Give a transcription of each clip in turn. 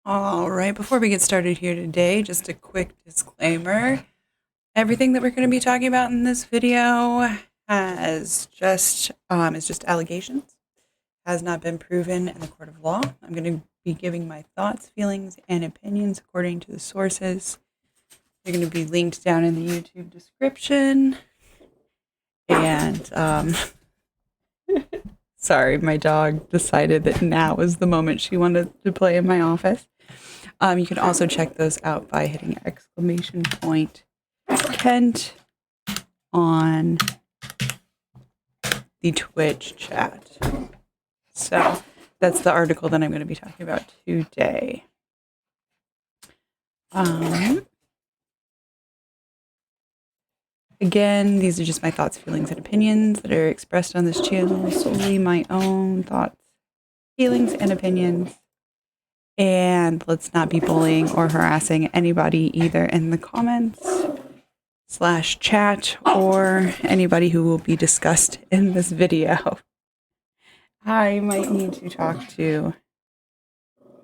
All right, before we get started here today, just a quick disclaimer. Everything that we're going to be talking about in this video is just allegations, has not been proven in the court of law. I'm going to be giving my thoughts, feelings, and opinions according to the sources. They're going to be linked down in the YouTube description. And sorry, my dog decided that now is the moment she wanted to play in my office. You can also check those out by hitting exclamation point Kent on the Twitch chat. So that's the article that I'm going to be talking about today. Again, these are just my thoughts, feelings, and opinions that are expressed on this channel, solely my own thoughts, feelings, and opinions. And let's not be bullying or harassing anybody either in the comments / chat or anybody who will be discussed in this video. I might need to talk to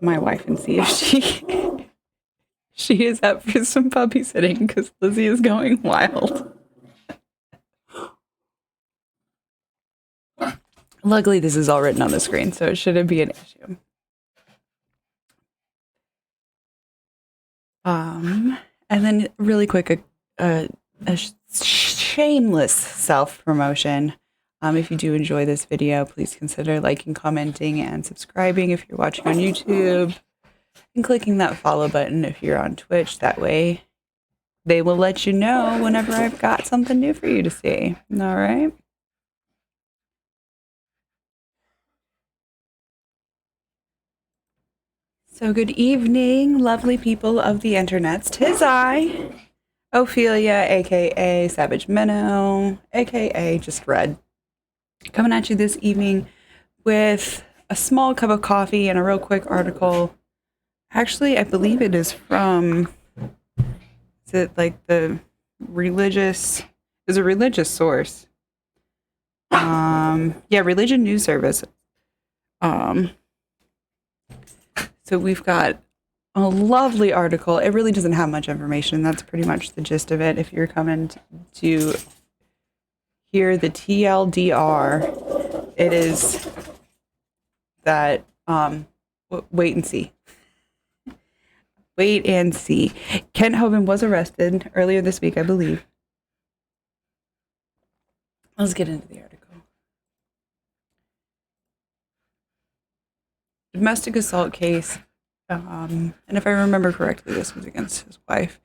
my wife and see if she is up for some puppy sitting because Lizzie is going wild. Luckily, this is all written on the screen, so it shouldn't be an issue. And then really quick, a shameless self-promotion. If you do enjoy this video, please consider liking, commenting, and subscribing if you're watching on YouTube, and clicking that follow button if you're on Twitch. That way, they will let you know whenever I've got something new for you to see. All right? So good evening, lovely people of the internets. 'Tis I, Ophelia, aka Savage Minnow, aka Just Red, coming at you this evening with a small cup of coffee and a real quick article. Actually, I believe it is from, is it like the religious, is a religious source. Yeah, Religion News Service. So we've got a lovely article. It really doesn't have much information. That's pretty much the gist of it. If you're coming to hear the TLDR, it is that, wait and see. Wait and see. Kent Hovind was arrested earlier this week, I believe. Let's get into the article. Domestic assault case, and if I remember correctly, this was against his wife.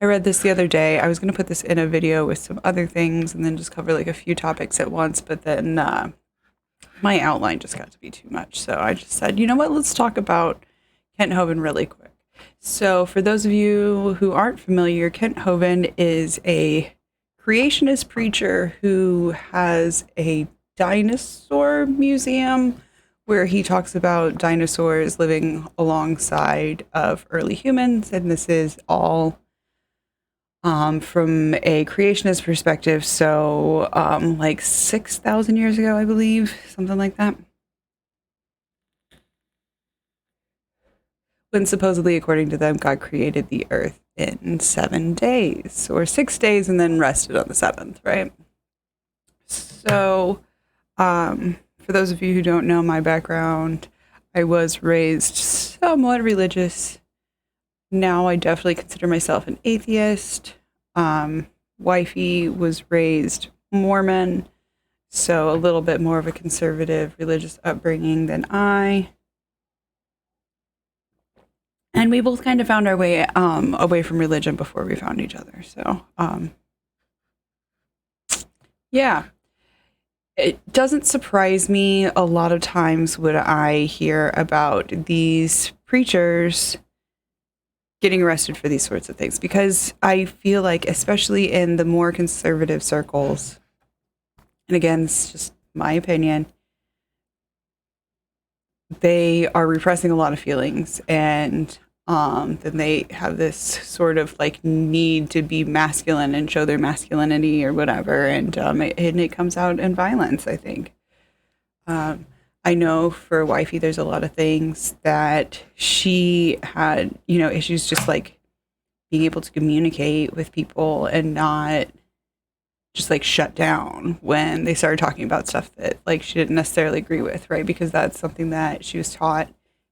I read this the other day. I was going to put this in a video with some other things and then just cover like a few topics at once, but then my outline just got to be too much. So I just said, you know what, let's talk about Kent Hovind really quick. So for those of you who aren't familiar, Kent Hovind is a creationist preacher who has a dinosaur museum where he talks about dinosaurs living alongside of early humans, and this is all from a creationist perspective, so like 6,000 years ago, I believe, something like that. When supposedly, according to them, God created the earth in 7 days, or 6 days, and then rested on the 7th, right? So, for those of you who don't know my background, I was raised somewhat religious. Now I definitely consider myself an atheist. Wifey was raised Mormon, so a little bit more of a conservative religious upbringing than I. And we both kind of found our way away from religion before we found each other. So, yeah. It doesn't surprise me a lot of times when I hear about these preachers getting arrested for these sorts of things, because I feel like, especially in the more conservative circles, and again, it's just my opinion, they are repressing a lot of feelings, and then they have this sort of like need to be masculine and show their masculinity or whatever, and it comes out in violence, I think. I know for wifey, there's a lot of things that she had, issues just like being able to communicate with people and not just like shut down when they started talking about stuff that like she didn't necessarily agree with, right? Because that's something that she was taught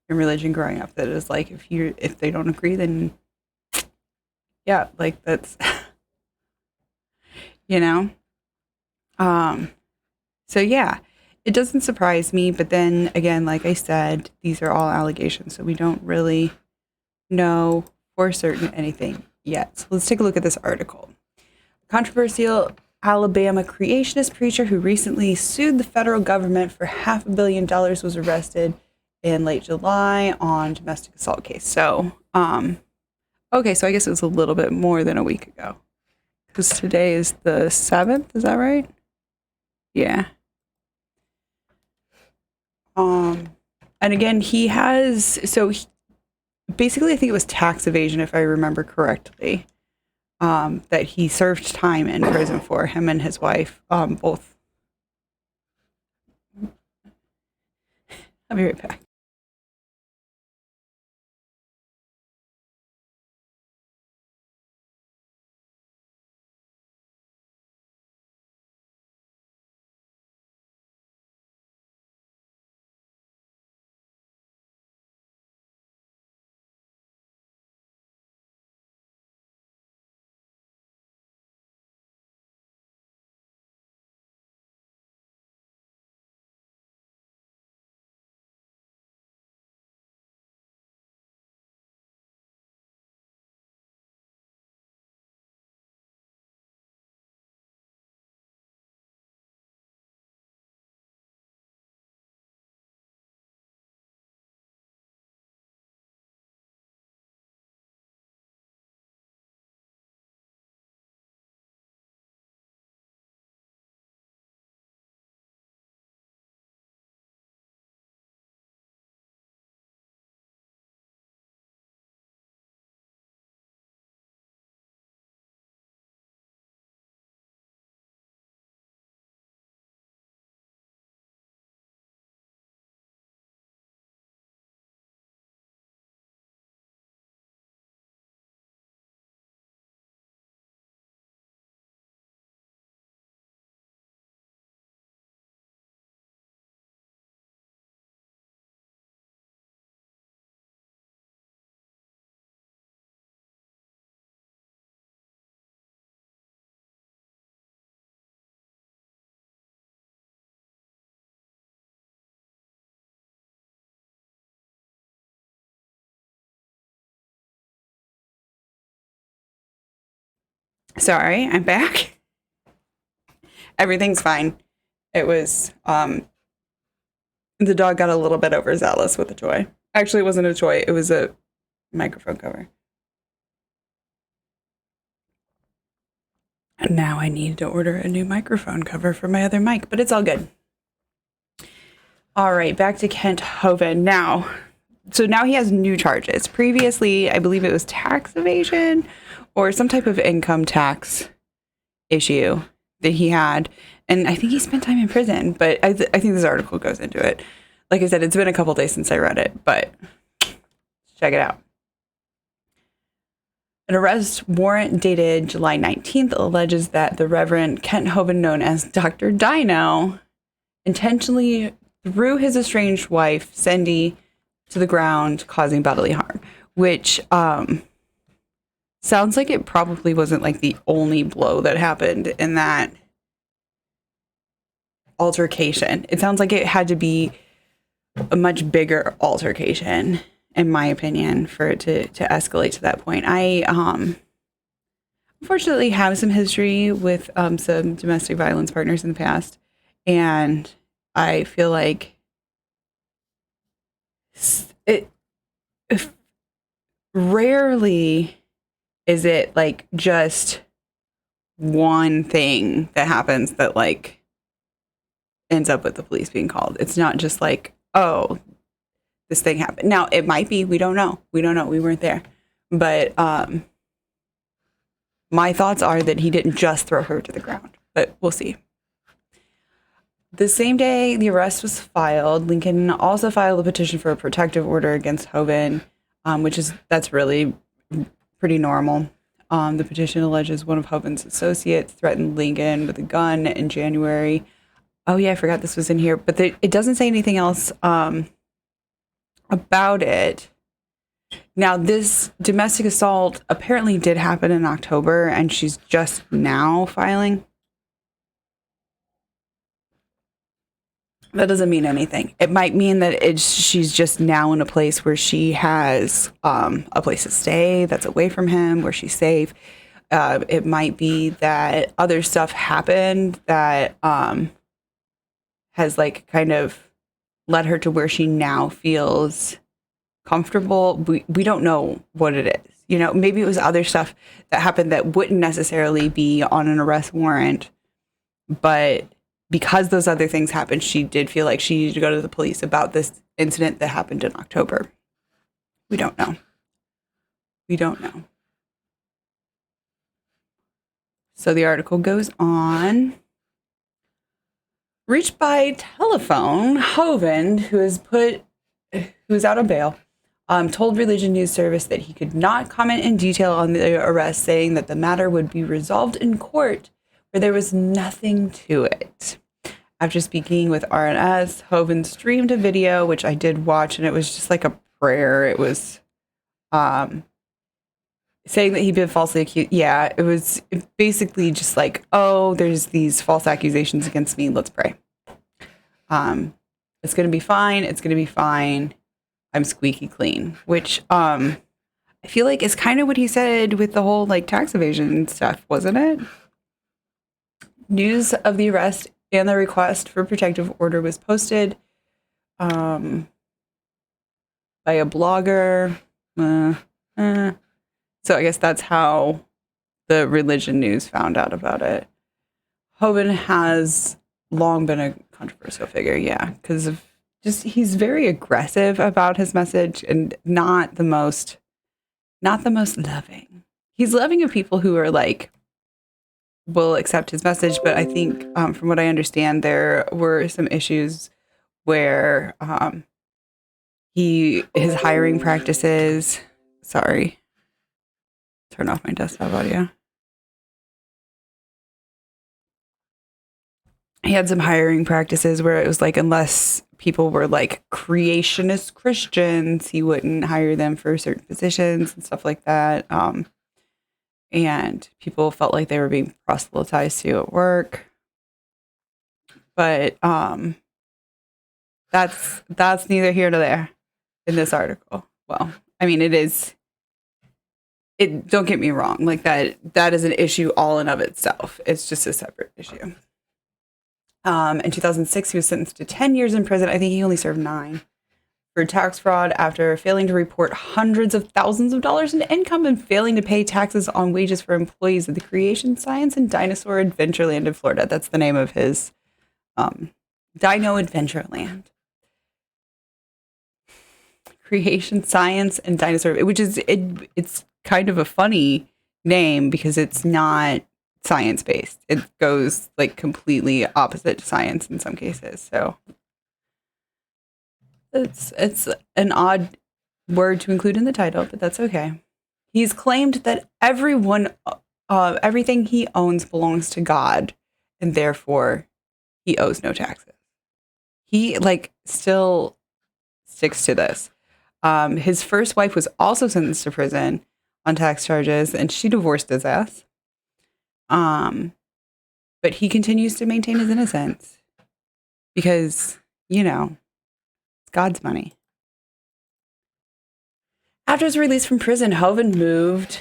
in religion growing up, that is like if they don't agree, then yeah, like that's you know. So yeah, it doesn't surprise me, but then again, like I said, these are all allegations, so we don't really know for certain anything yet. So let's take a look at this article. Controversial Alabama creationist preacher who recently sued the federal government for $500 million was arrested in late July on domestic assault case. So, okay, so I guess it was a little bit more than a week ago, because today is the 7th. Is that right? Yeah. And again, basically, I think it was tax evasion, if I remember correctly, that he served time in prison for, him and his wife, both. I'll be right back. Sorry, I'm back. Everything's fine. It was, the dog got a little bit overzealous with the toy. Actually, it wasn't a toy, it was a microphone cover. And now I need to order a new microphone cover for my other mic, but it's all good. All right, back to Kent Hovind. Now he has new charges. Previously, I believe it was tax evasion or some type of income tax issue that he had. And I think he spent time in prison, but I think this article goes into it. Like I said, it's been a couple days since I read it, but check it out. An arrest warrant dated July 19th alleges that the Reverend Kent Hovind, known as Dr. Dino, intentionally threw his estranged wife, Cindy, to the ground, causing bodily harm, which sounds like it probably wasn't like the only blow that happened in that altercation. It sounds like it had to be a much bigger altercation, in my opinion, for it to escalate to that point. I unfortunately have some history with some domestic violence partners in the past, and I feel like rarely is it like just one thing that happens that like ends up with the police being called. It's not just like, oh, this thing happened. Now it might be, we don't know. We weren't there. But my thoughts are that he didn't just throw her to the ground, but we'll see. The same day the arrest was filed, Lincoln also filed a petition for a protective order against Hovind, that's really pretty normal. The petition alleges one of Hovind's associates threatened Lincoln with a gun in January. Oh yeah, I forgot this was in here, but it doesn't say anything else about it. Now, this domestic assault apparently did happen in October, and she's just now filing. That doesn't mean anything. It might mean that she's just now in a place where she has a place to stay that's away from him, where she's safe. It might be that other stuff happened that has like kind of led her to where she now feels comfortable. We don't know what it is. You know, maybe it was other stuff that happened that wouldn't necessarily be on an arrest warrant, but because those other things happened, she did feel like she needed to go to the police about this incident that happened in October. We don't know. We don't know. So the article goes on. Reached by telephone, Hovind, who is out on bail, told Religion News Service that he could not comment in detail on the arrest, saying that the matter would be resolved in court, where there was nothing to it. After speaking with RNS, Hovind streamed a video, which I did watch, and it was just like a prayer. It was saying that he'd been falsely accused. Yeah, it was basically just like, oh, there's these false accusations against me. Let's pray. It's going to be fine. It's going to be fine. I'm squeaky clean, which I feel like is kind of what he said with the whole like tax evasion stuff, wasn't it? News of the arrest and the request for protective order was posted by a blogger. So I guess that's how the Religion News found out about it. Hovind has long been a controversial figure, yeah, because of he's very aggressive about his message and not the most loving. He's loving of people who are like will accept his message, but I think from what I understand, there were some issues where his hiring practices. Sorry, turn off my desktop audio. He had some hiring practices where it was like, unless people were like creationist Christians, he wouldn't hire them for certain positions and stuff like that. And people felt like they were being proselytized to at work. But that's neither here nor there in this article. Well, I mean, don't get me wrong, like that is an issue all in of itself. It's just a separate issue. In 2006, he was sentenced to 10 years in prison. I think he only served 9 for tax fraud after failing to report hundreds of thousands of dollars in income and failing to pay taxes on wages for employees of the Creation Science and Dinosaur Adventureland in Florida. That's the name of his Dino Adventureland. Creation Science and Dinosaur, which is it's kind of a funny name because it's not science-based. It goes like completely opposite to science in some cases. So it's an odd word to include in the title, but that's okay. He's claimed that everything he owns belongs to God, and therefore he owes no taxes. He like still sticks to this. His first wife was also sentenced to prison on tax charges, and she divorced his ass. But he continues to maintain his innocence because, you know, it's God's money. After his release from prison, Hovind moved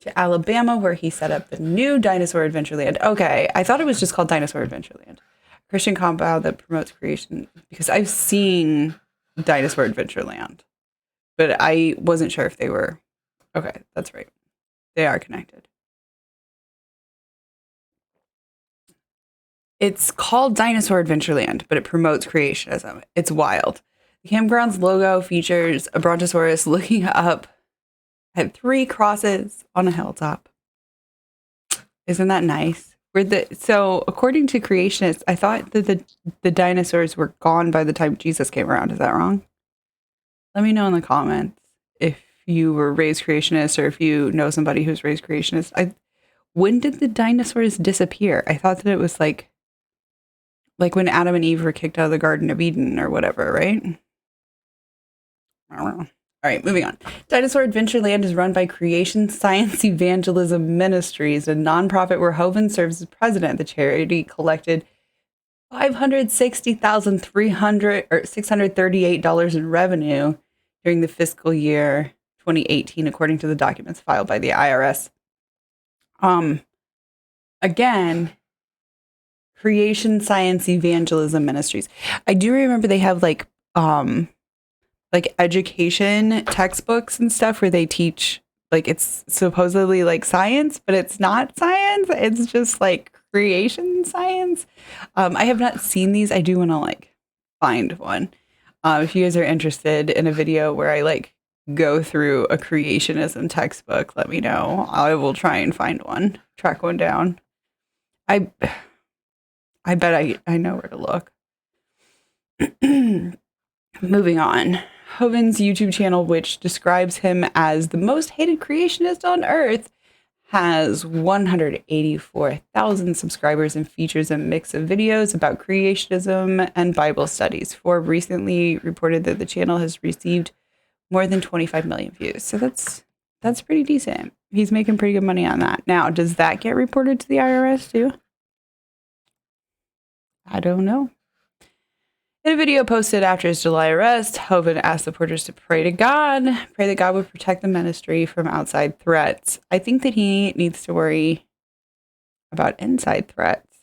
to Alabama, where he set up the new Dinosaur Adventureland. Okay, I thought it was just called Dinosaur Adventureland. A Christian compound that promotes creation, because I've seen Dinosaur Adventureland, but I wasn't sure if they were. Okay, that's right. They are connected. It's called Dinosaur Adventureland, but it promotes creationism. It's wild. The campground's logo features a brontosaurus looking up at 3 crosses on a hilltop. Isn't that nice? So according to creationists, I thought that the dinosaurs were gone by the time Jesus came around. Is that wrong? Let me know in the comments if you were raised creationist or if you know somebody who's raised creationist. When did the dinosaurs disappear? I thought that it was like when Adam and Eve were kicked out of the Garden of Eden or whatever, right? I don't know. All right, moving on. Dinosaur Adventureland is run by Creation Science Evangelism Ministries, a nonprofit where Hovind serves as president. The charity collected $560,638 in revenue during the fiscal year 2018, according to the documents filed by the IRS. Again, Creation Science Evangelism Ministries. I do remember they have like education textbooks and stuff where they teach like it's supposedly like science, but it's not science. It's just like creation science. I have not seen these. I do want to like find one. If you guys are interested in a video where I like go through a creationism textbook, let me know. I will try and find one, track one down. I bet I know where to look. Moving on. Hovind's YouTube channel, which describes him as the most hated creationist on earth, has 184,000 subscribers and features a mix of videos about creationism and Bible studies. Forbes recently reported that the channel has received more than 25 million views. So that's pretty decent. He's making pretty good money on that. Now, does that get reported to the IRS too? I don't know. In a video posted after his July arrest, Hovind asked supporters to pray that God would protect the ministry from outside threats. I think that he needs to worry about inside threats,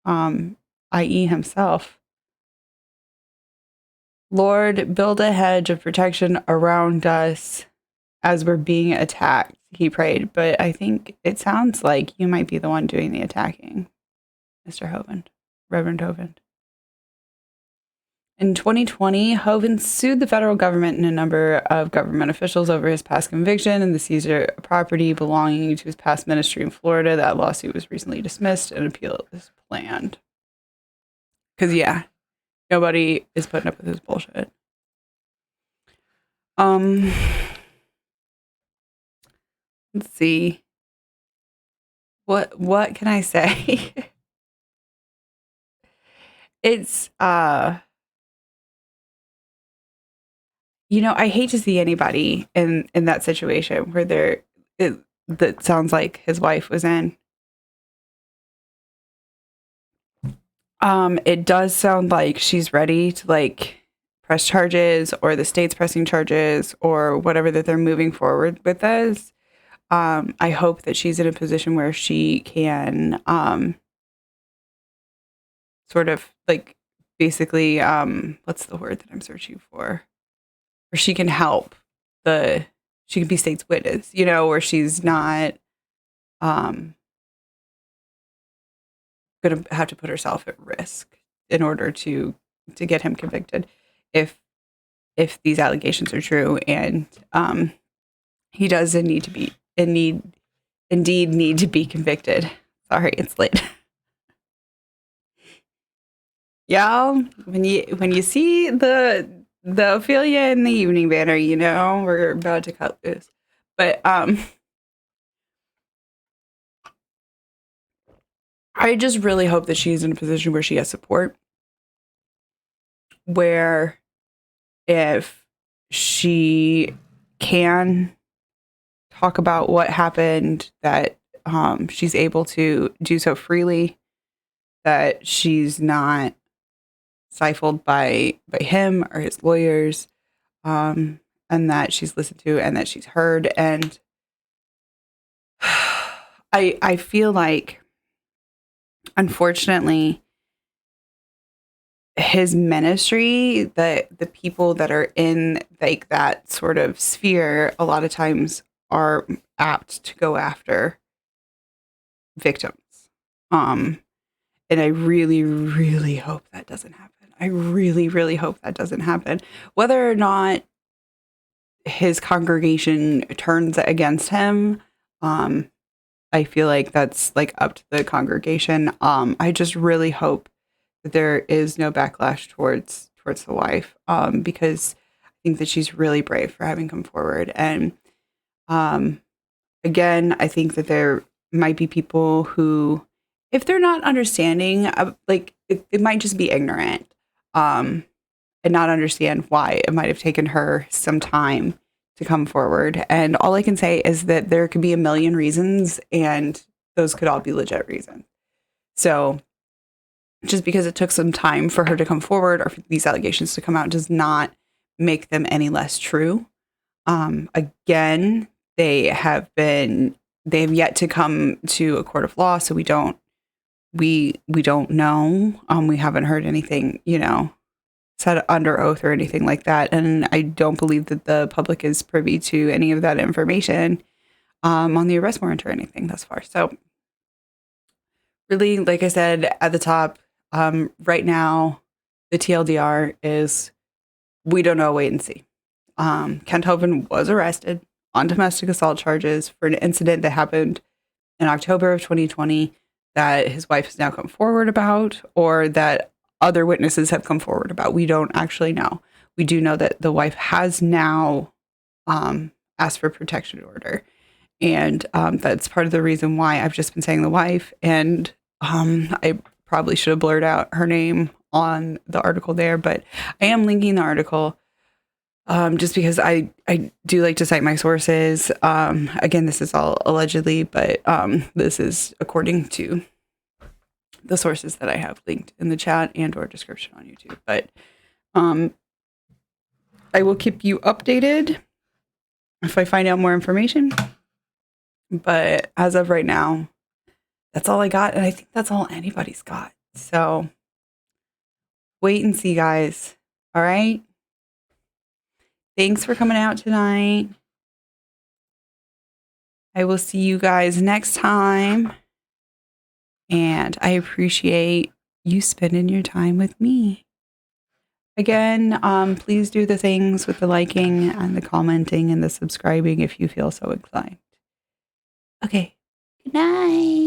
i.e. himself. Lord, build a hedge of protection around us as we're being attacked, he prayed. But I think it sounds like you might be the one doing the attacking, Mr. Hovind, Reverend Hovind. In 2020, Hovind sued the federal government and a number of government officials over his past conviction and the seizure of property belonging to his past ministry in Florida. That lawsuit was recently dismissed and appeal is planned. Because, yeah, nobody is putting up with his bullshit. Let's see. What can I say? It's, I hate to see anybody in that situation where that sounds like his wife was in. It does sound like she's ready to like press charges, or the state's pressing charges, or whatever that they're moving forward with this. I hope that she's in a position where she can sort of like basically what's the word that I'm searching for? Where she can help she can be state's witness, where she's not going to have to put herself at risk in order to get him convicted if these allegations are true, and he does indeed need to be convicted. Sorry, it's late. Y'all, when you see the Ophelia in the evening banner, we're about to cut loose. But I just really hope that she's in a position where she has support, where if she can talk about what happened, that she's able to do so freely, that she's not stifled by him or his lawyers, and that she's listened to and that she's heard. And I feel like, unfortunately, his ministry, the people that are in like that sort of sphere, a lot of times are apt to go after victims. And I really, really hope that doesn't happen. I really, really hope that doesn't happen. Whether or not his congregation turns against him, I feel like that's like up to the congregation. I just really hope that there is no backlash towards the wife, because I think that she's really brave for having come forward. And um, again, I think that there might be people who, if they're not understanding, like it might just be ignorant, and not understand why it might have taken her some time to come forward. And all I can say is that there could be a million reasons, and those could all be legit reasons. So just because it took some time for her to come forward or for these allegations to come out does not make them any less true. Again, they have yet to come to a court of law, so we don't know. We haven't heard anything, said under oath or anything like that. And I don't believe that the public is privy to any of that information on the arrest warrant or anything thus far. So really, like I said at the top, right now, the TLDR is we don't know, wait and see. Kent Hovind was arrested on domestic assault charges for an incident that happened in October of 2020 that his wife has now come forward about, or that other witnesses have come forward about. We don't actually know. We do know that the wife has now asked for protection order. And that's part of the reason why I've just been saying the wife. And I probably should have blurred out her name on the article there, but I am linking the article just because I do like to cite my sources. Again, this is all allegedly, but this is according to the sources that I have linked in the chat and or description on YouTube. But I will keep you updated if I find out more information. But as of right now, that's all I got. And I think that's all anybody's got. So wait and see, guys. All right. Thanks for coming out tonight. I will see you guys next time. And I appreciate you spending your time with me. Again, please do the things with the liking and the commenting and the subscribing if you feel so inclined. Okay. Good night.